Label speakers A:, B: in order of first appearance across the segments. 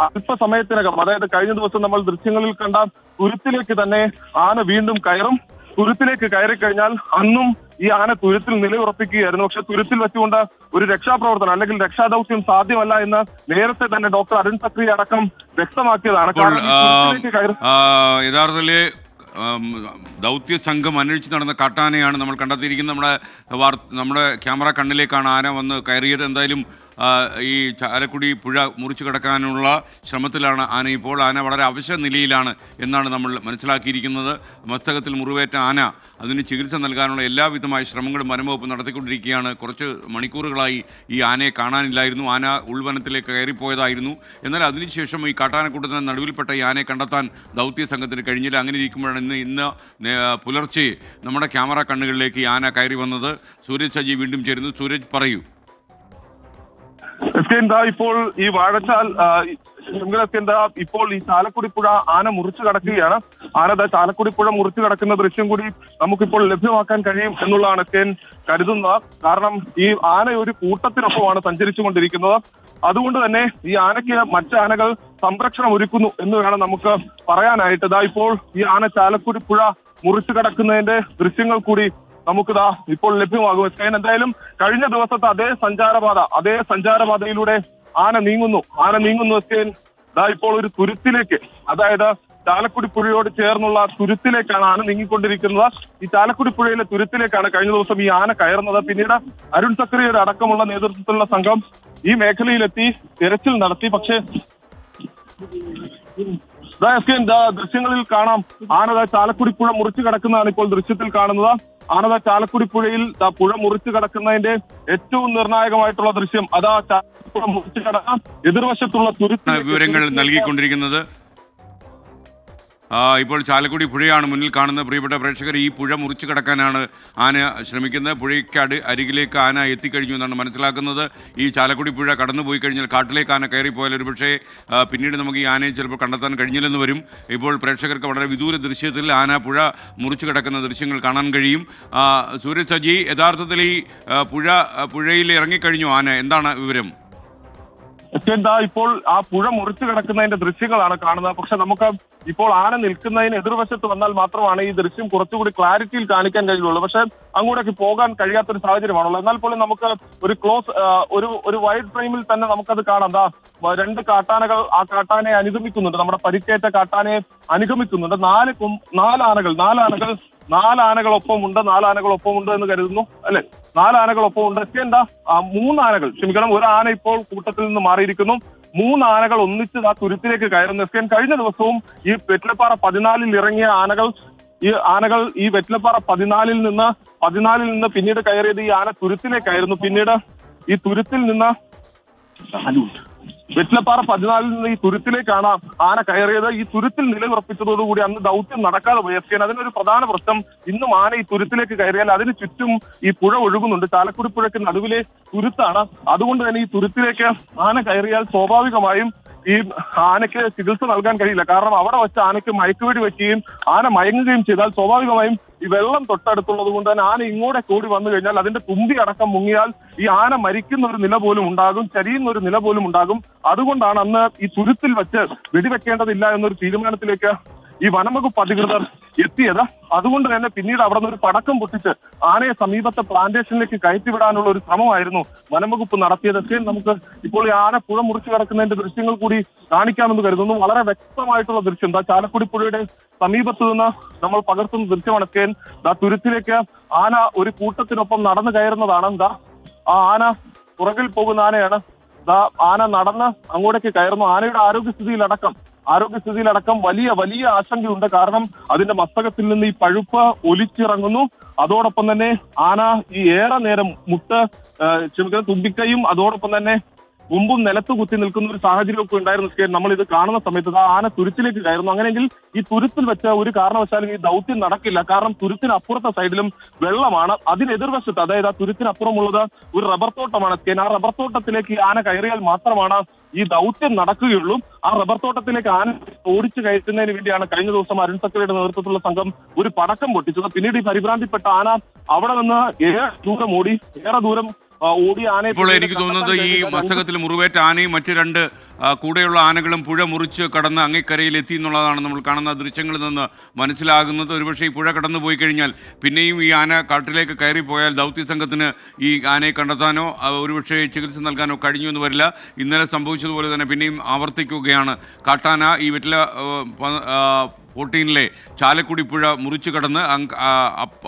A: അല്പസമയത്തിനകം, അതായത് കഴിഞ്ഞ ദിവസം നമ്മൾ ദൃശ്യങ്ങളിൽ കണ്ട തുരുത്തിലേക്ക് തന്നെ ആന വീണ്ടും കയറും. തുരുത്തിലേക്ക് കയറി കഴിഞ്ഞാൽ അന്നും ഈ ആന തുരുത്തിൽ നിലയുറപ്പിക്കുകയായിരുന്നു. പക്ഷെ തുരുത്തിൽ വെച്ചുകൊണ്ട് ഒരു രക്ഷാപ്രവർത്തനം അല്ലെങ്കിൽ രക്ഷാദൌത്യം സാധ്യമല്ല എന്ന് നേരത്തെ തന്നെ ഡോക്ടർ അരുൺ സക്രി അടക്കം വ്യക്തമാക്കിയതാണ്.
B: യഥാർത്ഥത്തിൽ ദൗത്യ സംഘം അന്വേഷിച്ച് നടന്ന കാട്ടാനയാണ് നമ്മൾ കണ്ടെത്തിയിരിക്കുന്നത്. നമ്മുടെ ക്യാമറ കണ്ണിലേക്കാണ് ആന വന്ന് കയറിയത്. എന്തായാലും ഈ ചാലക്കുടി പുഴ മുറിച്ചു കടക്കാനുള്ള ശ്രമത്തിലാണ് ആന ഇപ്പോൾ. ആന വളരെ അവശ നിലയിലാണ് എന്നാണ് നമ്മൾ മനസ്സിലാക്കിയിരിക്കുന്നത്. മസ്തകത്തിൽ മുറിവേറ്റ ആന, അതിന് ചികിത്സ നൽകാനുള്ള എല്ലാവിധമായ ശ്രമങ്ങളും വനംവകുപ്പ് നടത്തിക്കൊണ്ടിരിക്കുകയാണ്. കുറച്ച് മണിക്കൂറുകളായി ഈ ആനയെ കാണാനില്ലായിരുന്നു. ആന ഉൾവനത്തിലേക്ക് കയറിപ്പോയതായിരുന്നു. എന്നാൽ അതിനുശേഷം ഈ കാട്ടാനക്കൂട്ടത്തിന് നടുവിൽപ്പെട്ട ഈ ആനയെ കണ്ടെത്താൻ ദൗത്യ സംഘത്തിന് കഴിഞ്ഞില്ല. അങ്ങനെ ഇരിക്കുമ്പോഴാണ് ഇന്ന് പുലർച്ചെ നമ്മുടെ ക്യാമറ കണ്ണുകളിലേക്ക് ഈ ആന കയറി വന്നത്. സൂരജ് സജി വീണ്ടും ചേരുന്നു. സൂരജ്, പറയൂ.
A: ഇപ്പോൾ ഈ വാഴച്ചാൽ ഇപ്പോൾ ഈ ചാലക്കുടി പുഴ ആന മുറിച്ചു കടക്കുകയാണ്. ആന ചാലക്കുടി പുഴ മുറിച്ചു കടക്കുന്ന ദൃശ്യം കൂടി നമുക്കിപ്പോൾ ലഭ്യമാക്കാൻ കഴിയും എന്നുള്ളതാണ് എസ്കേൻ കരുതുന്നത്. കാരണം ഈ ആന ഒരു കൂട്ടത്തിനൊപ്പമാണ് സഞ്ചരിച്ചുകൊണ്ടിരിക്കുന്നത്. അതുകൊണ്ട് തന്നെ ഈ ആനയ്ക്ക് മറ്റാനകൾ സംരക്ഷണം ഒരുക്കുന്നു എന്ന് വേണം നമുക്ക് പറയാനായിട്ട്. ഇപ്പോൾ ഈ ആന ചാലക്കുടി പുഴ മുറിച്ചു കടക്കുന്നതിന്റെ ദൃശ്യങ്ങൾ കൂടി നമുക്കിതാ ഇപ്പോൾ ലഭ്യമാകും. എന്തായാലും കഴിഞ്ഞ ദിവസത്തെ അതേ സഞ്ചാരപാതയിലൂടെ ആന നീങ്ങുന്നു എസ്കേൻ. ഇപ്പോൾ ഒരു തുരുത്തിലേക്ക്, അതായത് ചാലക്കുടി പുഴയോട് ചേർന്നുള്ള തുരുത്തിലേക്കാണ് ആന നീങ്ങിക്കൊണ്ടിരിക്കുന്നത്. ഈ ചാലക്കുടി പുഴയിലെ തുരുത്തിലേക്കാണ് കഴിഞ്ഞ ദിവസം ഈ ആന കയറുന്നത്. പിന്നീട് അരുൺ സക്രിയുടെ അടക്കമുള്ള നേതൃത്വത്തിലുള്ള സംഘം ഈ മേഖലയിലെത്തി തിരച്ചിൽ നടത്തി. പക്ഷേ ദൃശ്യങ്ങളിൽ കാണാം, ആനത ചാലക്കുടി പുഴ മുറിച്ചു കിടക്കുന്നതാണ് ഇപ്പോൾ ദൃശ്യത്തിൽ കാണുന്നത്. ആനത ചാലക്കുടി പുഴയിൽ പുഴ മുറിച്ചു കിടക്കുന്നതിന്റെ ഏറ്റവും നിർണായകമായിട്ടുള്ള ദൃശ്യം അതാ പുഴ മുറിച്ചു കിടക്കാൻ എതിർവശത്തുള്ള തുരുത്തി
B: വിവരങ്ങൾ നൽകിക്കൊണ്ടിരിക്കുന്നത്. ഇപ്പോൾ ചാലക്കുടി പുഴയാണ് മുന്നിൽ കാണുന്നത്. പ്രിയപ്പെട്ട പ്രേക്ഷകർ, ഈ പുഴ മുറിച്ചു കടക്കാനാണ് ആന ശ്രമിക്കുന്നത്. പുഴയ്ക്ക് അരികിലേക്ക് ആന എത്തിക്കഴിഞ്ഞു എന്നാണ് മനസ്സിലാക്കുന്നത്. ഈ ചാലക്കുടി പുഴ കടന്നുപോയി കഴിഞ്ഞാൽ കാട്ടിലേക്ക് ആന കയറിപ്പോയാൽ ഒരു പക്ഷേ പിന്നീട് നമുക്ക് ഈ ആനയെ ചിലപ്പോൾ കണ്ടെത്താൻ കഴിഞ്ഞില്ലെന്ന് വരും. ഇപ്പോൾ പ്രേക്ഷകർക്ക് വളരെ വിദൂര ദൃശ്യത്തിൽ ആന പുഴ മുറിച്ചു കിടക്കുന്ന ദൃശ്യങ്ങൾ കാണാൻ കഴിയും. സൂരജ് സജി, യഥാർത്ഥത്തിൽ ഈ പുഴയിൽ ഇറങ്ങിക്കഴിഞ്ഞു ആന, എന്താണ് വിവരം?
A: ഇപ്പോൾ ആ പുഴ മുറിച്ചു കിടക്കുന്നതിന്റെ ദൃശ്യങ്ങളാണ് കാണുന്നത്. പക്ഷെ നമുക്ക് ഇപ്പോൾ ആന നിൽക്കുന്നതിന് എതിർവശത്ത് വന്നാൽ മാത്രമാണ് ഈ ദൃശ്യം കുറച്ചുകൂടി ക്ലാരിറ്റിയിൽ കാണിക്കാൻ കഴിയുള്ളൂ. പക്ഷെ അങ്ങോട്ടേക്ക് പോകാൻ കഴിയാത്തൊരു സാഹചര്യമാണല്ലോ. എന്നാൽ പോലും നമുക്ക് ഒരു വൈഡ് ഫ്രെയിമിൽ തന്നെ നമുക്കത് കാണാം. രണ്ട് കാട്ടാനകൾ ആ കാട്ടാനയെ അനുഗമിക്കുന്നുണ്ട്. നമ്മുടെ പരിക്കേറ്റ കാട്ടാനയെ അനുഗമിക്കുന്നുണ്ട്. നാലാനകളൊപ്പമുണ്ട് എന്ന് കരുതുന്നു, അല്ലെ? നാലാനകളൊപ്പമുണ്ട്. ഒരു ആന ഇപ്പോൾ കൂട്ടത്തിൽ നിന്ന് മാറിയിരിക്കുന്നു. 3 ആനകൾ ഒന്നിച്ച് ആ തുരുത്തിലേക്ക് കയറുന്നു. കഴിഞ്ഞ ദിവസവും ഈ വെറ്റിലപ്പാറ 14 ഇറങ്ങിയ ആനകൾ ഈ വെറ്റിലപ്പാറ 14 നിന്ന് പിന്നീട് കയറിയത് ഈ ആന തുരുത്തിലേക്കായിരുന്നു. പിന്നീട് ഈ തുരുത്തിൽ നിന്ന് വെറ്റിലപ്പാറ 14 നിന്ന് ഈ തുരുത്തിലേക്കാണ് ആന കയറിയത്. ഈ തുരുത്തിൽ നിലയുറപ്പിച്ചതോടുകൂടി അന്ന് ദൗത്യം നടക്കാതെ പോയി. അതിനൊരു പ്രധാന പ്രശ്നം, ഇന്നും ആന ഈ തുരുത്തിലേക്ക് കയറിയാൽ അതിന് ചുറ്റും ഈ പുഴ ഒഴുകുന്നുണ്ട്. ചാലക്കുടി പുഴയ്ക്ക് നടുവിലെ തുരുത്താണ്. അതുകൊണ്ട് തന്നെ ഈ തുരുത്തിലേക്ക് ആന കയറിയാൽ സ്വാഭാവികമായും ഈ ആനയ്ക്ക് ചികിത്സ നൽകാൻ കഴിയില്ല. കാരണം അവിടെ വെച്ച് ആനയ്ക്ക് മയക്കുവെടി വെക്കുകയും ആന മയങ്ങുകയും ചെയ്താൽ സ്വാഭാവികമായും ഈ വെള്ളം തൊട്ടടുത്തുള്ളത് കൊണ്ട് തന്നെ ആന ഇങ്ങോട്ട് കൂടി വന്നു കഴിഞ്ഞാൽ അതിന്റെ തുമ്പി അടക്കം മുങ്ങിയാൽ ഈ ആന മരിക്കുന്ന ഒരു നില പോലും ഉണ്ടാകും, ചരിയുന്ന ഒരു നില പോലും ഉണ്ടാകും. അതുകൊണ്ടാണ് അന്ന് ഈ തുരുത്തിൽ വെച്ച് വെടിവെക്കേണ്ടതില്ല എന്നൊരു തീരുമാനത്തിലേക്ക് ഈ വനംവകുപ്പ് അധികൃതർ എത്തിയത്. അതുകൊണ്ട് തന്നെ പിന്നീട് അവിടെ നിന്ന് ഒരു പടക്കം പൊട്ടിച്ച് ആനയെ സമീപത്തെ പ്ലാന്റേഷനിലേക്ക് കയറ്റിവിടാനുള്ള ഒരു ശ്രമമായിരുന്നു വനംവകുപ്പ് നടത്തിയത്. നമുക്ക് ഇപ്പോൾ ഈ ആന പുഴ മുറിച്ചു കിടക്കുന്നതിന്റെ ദൃശ്യങ്ങൾ കൂടി കാണിക്കാമെന്ന് കരുതുന്നു. വളരെ വ്യക്തമായിട്ടുള്ള ദൃശ്യം ചാലക്കുടി പുഴയുടെ സമീപത്ത് നിന്ന് നമ്മൾ പകർത്തുന്ന ദൃശ്യമാണ്. തുരുത്തിലേക്ക് ആന ഒരു കൂട്ടത്തിനൊപ്പം നടന്നു കയറുന്നതാണ്. ആ ആന പുറകിൽ പോകുന്ന ആനയാണ്. ആന നടന്ന് അങ്ങോട്ടേക്ക് കയറുന്നു. ആനയുടെ ആരോഗ്യസ്ഥിതിയിലടക്കം വലിയ ആശങ്കയുണ്ട്. കാരണം അതിന്റെ മസ്തകത്തിൽ നിന്ന് ഈ പഴുപ്പ് ഒലിച്ചിറങ്ങുന്നു. അതോടൊപ്പം തന്നെ ആന ഈ ഏറെ നേരം തുമ്പിക്കൈയും അതോടൊപ്പം തന്നെ മുമ്പും നിലത്ത് കുത്തി നിൽക്കുന്ന ഒരു സാഹചര്യമൊക്കെ ഉണ്ടായിരുന്നു. നമ്മൾ ഇത് കാണുന്ന സമയത്ത് ആന തുരുത്തിലേക്ക് കയറുന്നു. അങ്ങനെയെങ്കിൽ ഈ തുരുത്തിൽ വെച്ച ഒരു കാരണവശാലും ഈ ദൗത്യം നടക്കില്ല. കാരണം തുരുത്തിനപ്പുറത്തെ സൈഡിലും വെള്ളമാണ്. അതിനെതിർവശത്ത്, അതായത് ആ തുരുത്തിനപ്പുറമുള്ളത് ഒരു റബ്ബർ തോട്ടമാണ്. ആ റബ്ബർ തോട്ടത്തിലേക്ക് ഈ ആന കയറിയാൽ മാത്രമാണ് ഈ ദൗത്യം നടക്കുകയുള്ളൂ. ആ റബ്ബർ തോട്ടത്തിലേക്ക് ആന ഓടിച്ചു കയറ്റുന്നതിന് വേണ്ടിയാണ് കഴിഞ്ഞ ദിവസം അരുൺ സക്രിയുടെ നേതൃത്വത്തിലുള്ള സംഘം ഒരു പടക്കം പൊട്ടിച്ചത്. പിന്നീട് ഈ പരിഭ്രാന്തിപ്പെട്ട ആന അവിടെ നിന്ന് ഏറെ ദൂരം ഓടി ആനയെ
B: ഇപ്പോൾ എനിക്ക് തോന്നുന്നത് ഈ മസ്തകത്തിൽ മുറിവേറ്റ ആനയും മറ്റു രണ്ട് കൂടെയുള്ള ആനകളും പുഴ മുറിച്ച് കടന്ന് അങ്ങേക്കരയിൽ എത്തി എന്നുള്ളതാണ് നമ്മൾ കാണുന്ന ദൃശ്യങ്ങളിൽ നിന്ന് മനസ്സിലാകുന്നത്. ഒരുപക്ഷെ ഈ പുഴ കടന്നു പോയി കഴിഞ്ഞാൽ പിന്നെയും ഈ ആന കാട്ടിലേക്ക് കയറിപ്പോയാൽ ദൗത്യ സംഘത്തിന് ഈ ആനയെ കണ്ടെത്താനോ ഒരുപക്ഷെ ചികിത്സ നൽകാനോ കഴിഞ്ഞു എന്ന് വരില്ല. ഇന്നലെ സംഭവിച്ചതുപോലെ തന്നെ പിന്നെയും ആവർത്തിക്കുകയാണ്. കാട്ടാന ഈ വെറ്റില 14 ചാലക്കുടി പുഴ മുറിച്ചു കടന്ന്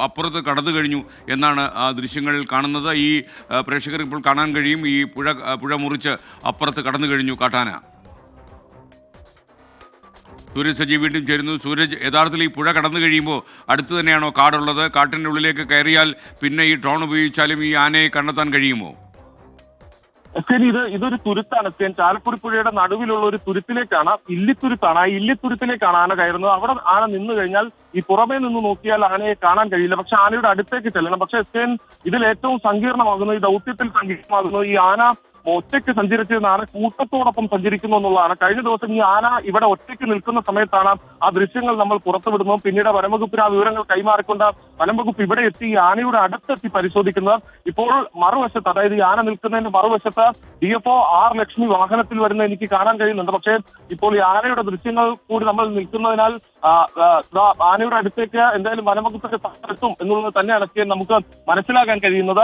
B: അപ്പുറത്ത് കടന്നു കഴിഞ്ഞു എന്നാണ് ദൃശ്യങ്ങളിൽ കാണുന്നത്. ഈ പ്രേക്ഷകർ ഇപ്പോൾ കാണാൻ കഴിയും. ഈ പുഴ മുറിച്ച് അപ്പുറത്ത് കടന്നു കഴിഞ്ഞു കാട്ടാന. സൂരജ് സജി വീണ്ടും ചേരുന്നു. സൂരജ്, യഥാർത്ഥത്തിൽ ഈ പുഴ കടന്നു കഴിയുമ്പോൾ അടുത്ത് തന്നെയാണോ കാടുള്ളത്? കാട്ടിൻ്റെ ഉള്ളിലേക്ക് കയറിയാൽ പിന്നെ ഈ ഡ്രോൺ ഉപയോഗിച്ചാലും ഈ ആനയെ കണ്ടെത്താൻ കഴിയുമോ?
A: ശരി, ഇതൊരു തുരുത്താണ്. ചാലക്കുടി പുഴയുടെ നടുവിലുള്ള ഒരു തുരുത്തിലേക്കാണ്, ഇല്ലിത്തുരുത്താണ്. ആ ഇല്ലിത്തുരുത്തിലേക്കാണ് ആന കയറുന്നത്. അവിടെ ആന നിന്നു കഴിഞ്ഞാൽ ഈ പുറമേ നിന്ന് നോക്കിയാൽ ആനയെ കാണാൻ കഴിയില്ല. പക്ഷെ ആനയുടെ അടുത്തേക്ക് ചെല്ലണം. പക്ഷെ ഇതിൽ ഏറ്റവും സങ്കീർണമാകുന്നത്, ഈ ദൗത്യത്തിൽ സങ്കീർണമാകുന്നത്, ഈ ആന ഒറ്റയ്ക്ക് സഞ്ചരിച്ചിരുന്ന ആന കൂട്ടത്തോടൊപ്പം സഞ്ചരിക്കുന്നു എന്നുള്ളതാണ്. കഴിഞ്ഞ ദിവസം ഈ ആന ഇവിടെ ഒറ്റയ്ക്ക് നിൽക്കുന്ന സമയത്താണ് ആ ദൃശ്യങ്ങൾ നമ്മൾ പുറത്തുവിടുന്നു. പിന്നീട് വനംവകുപ്പിന് ആ വിവരങ്ങൾ കൈമാറിക്കൊണ്ട് വനംവകുപ്പ് ഇവിടെ എത്തി ഈ ആനയുടെ അടുത്തെത്തി പരിശോധിക്കുന്നത്. ഇപ്പോൾ മറുവശത്ത്, അതായത് ഈ ആന നിൽക്കുന്നതിന്റെ മറുവശത്ത് DFO R ലക്ഷ്മി വാഹനത്തിൽ വരുന്ന എനിക്ക് കാണാൻ കഴിയുന്നുണ്ട്. പക്ഷേ ഇപ്പോൾ ഈ ആനയുടെ ദൃശ്യങ്ങൾ കൂടി നമ്മൾ നിൽക്കുന്നതിനാൽ ആനയുടെ അടുത്തേക്ക് എന്തായാലും വനംവകുപ്പിന്റെ എത്തും എന്നുള്ളത് തന്നെയാണ് നമുക്ക് മനസ്സിലാക്കാൻ കഴിയുന്നത്.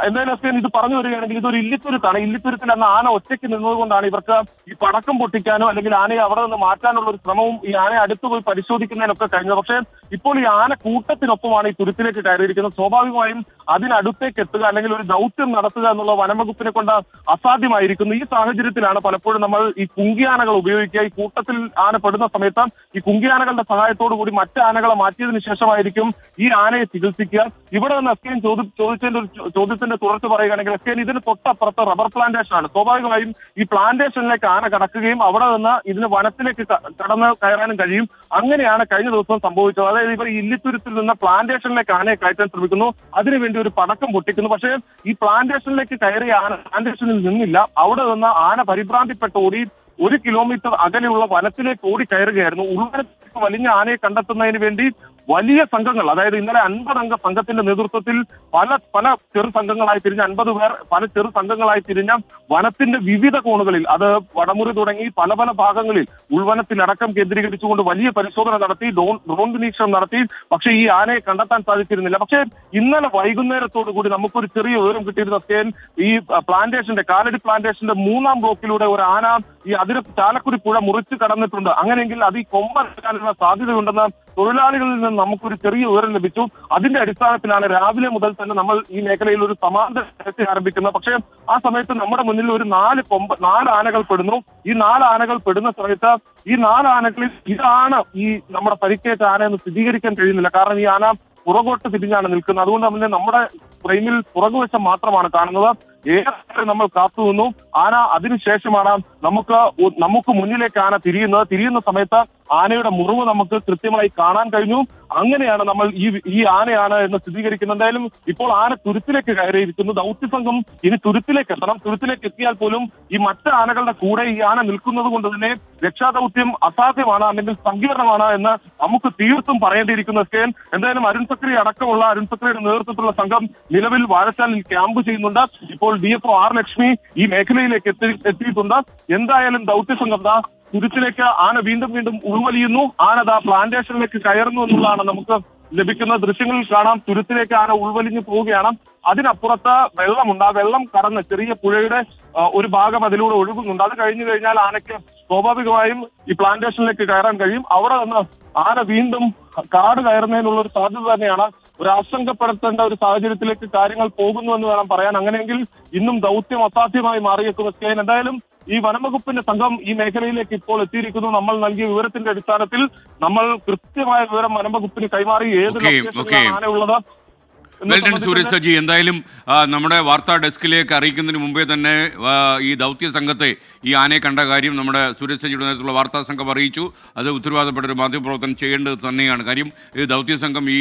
A: എന്തായാലും ഇത് പറഞ്ഞു വരികയാണെങ്കിൽ ഇതൊരു ഇല്ലിത്തുരുത്താണ്. ഇല്ലിത്തുരുത്തിൽ അന്ന് ആന ഒറ്റയ്ക്ക് നിന്നതുകൊണ്ടാണ് ഇവർക്ക് ഈ പടക്കം പൊട്ടിക്കാനോ അല്ലെങ്കിൽ ആനയെ അവിടെ നിന്ന് മാറ്റാനുള്ള ഒരു ശ്രമവും ഈ ആനയെ അടുത്ത് പോയി പരിശോധിക്കുന്നതിനൊക്കെ കഴിഞ്ഞത്. പക്ഷേ ഇപ്പോൾ ഈ ആന കൂട്ടത്തിനൊപ്പമാണ് ഈ തുരുത്തിലേക്ക് കയറിയിരിക്കുന്നത്. സ്വാഭാവികമായും അതിനടുത്തേക്ക് എത്തുക അല്ലെങ്കിൽ ഒരു ദൗത്യം നടത്തുക എന്നുള്ള വനംവകുപ്പിനെ കൊണ്ട് അസാധ്യമായിരിക്കുന്നു. ഈ സാഹചര്യത്തിലാണ് പലപ്പോഴും നമ്മൾ ഈ കുങ്കിയാനകൾ ഉപയോഗിക്കുക. ഈ കൂട്ടത്തിൽ ആന പെടുന്ന സമയത്ത് ഈ കുങ്കിയാനകളുടെ സഹായത്തോടു കൂടി മറ്റ് ആനകളെ മാറ്റിയതിനു ശേഷമായിരിക്കും ഈ ആനയെ ചികിത്സിക്കുക. ഇവിടെ നിന്ന് എസ്കേൻ ചോദ്യത്തിന്റെ തുടർച്ച പറയുകയാണെങ്കിൽ എസ്കേൻ ഇതിന് തൊട്ടപ്പുറത്ത് റബ്ബർ പ്ലാന്റേഷൻ ആണ്. സ്വാഭാവികമായും ഈ പ്ലാന്റേഷനിലേക്ക് ആന കടക്കുകയും അവിടെ നിന്ന് ഇതിന് വനത്തിലേക്ക് കടന്ന് കയറാനും കഴിയും. അങ്ങനെയാണ് കഴിഞ്ഞ ദിവസം സംഭവിച്ചത്. അതായത് ഇവർ ഇല്ലിത്തുരുത്തിൽ നിന്ന് പ്ലാന്റേഷനിലേക്ക് ആനയെ കയറ്റാൻ ശ്രമിക്കുന്നു. അതിനുവേണ്ടി ഒരു പടക്കം പൊട്ടിക്കുന്നു. പക്ഷേ ഈ പ്ലാന്റേഷനിലേക്ക് കയറിയ ആന പ്ലാന്റേഷനിൽ നിന്നില്ല. അവിടെ നിന്ന് ആന പരിഭ്രാന്തിപ്പെട്ട് ഓടി 1 കിലോമീറ്റർ അകലെയുള്ള വനത്തിലേക്ക് ഓടി കയറുകയായിരുന്നു. ഉൾവനത്തിലേക്ക് വലിഞ്ഞ ആനയെ കണ്ടെത്തുന്നതിന് വേണ്ടി വലിയ സംഘങ്ങൾ, അതായത് ഇന്നലെ 50 അംഗ സംഘത്തിന്റെ നേതൃത്വത്തിൽ പല ചെറു സംഘങ്ങളായി തിരിഞ്ഞ 50 പേർ പല ചെറു സംഘങ്ങളായി തിരിഞ്ഞ വനത്തിന്റെ വിവിധ കോണുകളിൽ, അത് വടമുറി തുടങ്ങി പല ഭാഗങ്ങളിൽ ഉൾവനത്തിലടക്കം കേന്ദ്രീകരിച്ചുകൊണ്ട് വലിയ പരിശോധന നടത്തി, ഡ്രോൺ നിരീക്ഷണം നടത്തി. പക്ഷേ ഈ ആനയെ കണ്ടെത്താൻ സാധിച്ചിരുന്നില്ല. പക്ഷേ ഇന്നലെ വൈകുന്നേരത്തോടു കൂടി നമുക്കൊരു ചെറിയ വിവരം കിട്ടിയിരുന്ന ഈ പ്ലാന്റേഷന്റെ കാലടി പ്ലാന്റേഷന്റെ 3ാം ബ്ലോക്കിലൂടെ ഒരു ആന ഈ ചാലക്കുടി പുഴ മുറിച്ച് കടന്നിട്ടുണ്ട്. അങ്ങനെയെങ്കിൽ അത് ഈ കൊമ്പെടുക്കാനുള്ള സാധ്യതയുണ്ടെന്ന് തൊഴിലാളികളിൽ നിന്ന് നമുക്കൊരു ചെറിയ വിവരം ലഭിച്ചു. അതിന്റെ അടിസ്ഥാനത്തിലാണ് രാവിലെ മുതൽ തന്നെ നമ്മൾ ഈ മേഖലയിൽ ഒരു സമാന്തര ചർച്ച ആരംഭിക്കുന്നത്. പക്ഷേ ആ സമയത്ത് നമ്മുടെ മുന്നിൽ ഒരു 4 ആനകൾ പെടുന്നു. ഈ 4 ആനകൾ പെടുന്ന സമയത്ത് ഈ 4 ആനകളിൽ ഇതാണ് ഈ നമ്മുടെ പരിക്കേറ്റ ആന എന്ന് സ്ഥിരീകരിക്കാൻ കഴിയുന്നില്ല. കാരണം ഈ ആന പുറകോട്ട് തിരിഞ്ഞാണ് നിൽക്കുന്നത്. അതുകൊണ്ട് തന്നെ നമ്മുടെ ഫ്രെയിമിൽ പുറകുവശം മാത്രമാണ് കാണുന്നത്. ഏറെ നമ്മൾ കാത്തുനിന്നു. ആന അതിനുശേഷമാണ് നമുക്ക് മുന്നിലേക്ക് ആന തിരിയുന്ന സമയത്ത് ആനയുടെ മുറിവ് നമുക്ക് കൃത്യമായി കാണാൻ കഴിഞ്ഞു. അങ്ങനെയാണ് നമ്മൾ ഈ ആനയാണ് എന്ന് സ്ഥിരീകരിക്കുന്നത്. എന്തായാലും ഇപ്പോൾ ആന തുരുത്തിലേക്ക് കയറിയിരിക്കുന്നു. ദൗത്യസംഘം ഇനി തുരുത്തിലേക്ക് എത്തണം. തുരുത്തിലേക്ക് എത്തിയാൽ പോലും ഈ മറ്റ് ആനകളുടെ കൂടെ ഈ ആന നിൽക്കുന്നത് കൊണ്ട് തന്നെ രക്ഷാദൗത്യം അസാധ്യമാണ്, അല്ലെങ്കിൽ സങ്കീർണമാണ് എന്ന് നമുക്ക് തീർത്തും പറയേണ്ടിയിരിക്കുന്നു. എന്തായാലും അരുൺ സക്രിയുടെ നേതൃത്വത്തിലുള്ള സംഘം നിലവിൽ വാഴച്ചാലിൽ ക്യാമ്പ് ചെയ്യുന്നുണ്ട്. ഇപ്പോൾ DFO R ലക്ഷ്മി ഈ മേഖലയിലേക്ക് എത്തിയിട്ടുണ്ട്. എന്തായാലും ദൗത്യസംഘം തുരുത്തിലേക്ക് ആന വീണ്ടും ഉൾവലിയുന്നു. ആന പ്ലാന്റേഷനിലേക്ക് കയറുന്നു എന്നുള്ളതാണ് നമുക്ക് ലഭിക്കുന്ന ദൃശ്യങ്ങളിൽ കാണാം. തുരുത്തിലേക്ക് ആന ഉൾവലിഞ്ഞു പോവുകയാണ്. അതിനപ്പുറത്ത് വെള്ളമുണ്ട്. ആ വെള്ളം കടന്ന് ചെറിയ പുഴയുടെ ഒരു ഭാഗം അതിലൂടെ ഒഴുകുന്നുണ്ട്. അത് കഴിഞ്ഞു കഴിഞ്ഞാൽ ആനയ്ക്ക് സ്വാഭാവികമായും ഈ പ്ലാന്റേഷനിലേക്ക് കയറാൻ കഴിയും. അവിടെ നിന്ന് ആന വീണ്ടും കാട് കയറുന്നതിനുള്ള ഒരു സാധ്യത തന്നെയാണ്. ഒരു ആശങ്കപ്പെടുത്തേണ്ട ഒരു സാഹചര്യത്തിലേക്ക് കാര്യങ്ങൾ പോകുന്നു എന്ന് വേണം പറയാൻ. അങ്ങനെയെങ്കിൽ ഇന്നും ദൗത്യം അസാധ്യമായി മാറിയേക്കും. എന്തായാലും ഈ വനംവകുപ്പിന്റെ സംഘം ഈ മേഖലയിലേക്ക് ഇപ്പോൾ എത്തിയിരിക്കുന്നു. നമ്മൾ നൽകിയ വിവരത്തിന്റെ അടിസ്ഥാനത്തിൽ നമ്മൾ കൃത്യമായ വിവരം വനംവകുപ്പിന് കൈമാറി ഏത് ലൊക്കേഷനിലാണ് ആന ഉള്ളത്.
B: സൂരജ് സജി, എന്തായാലും നമ്മുടെ വാർത്താ ഡെസ്കിലേക്ക് അറിയിക്കുന്നതിന് മുമ്പേ തന്നെ ഈ ദൗത്യ സംഘത്തെ ഈ ആനയെ കണ്ട കാര്യം നമ്മുടെ സൂരജ് സജിയുടെ നേതൃത്വത്തിലുള്ള വാർത്താ സംഘം അറിയിച്ചു. അത് ഉത്തരവാദപ്പെട്ട ഒരു മാധ്യമപ്രവർത്തനം ചെയ്യേണ്ടത് തന്നെയാണ്. കാര്യം ഈ ദൗത്യ സംഘം ഈ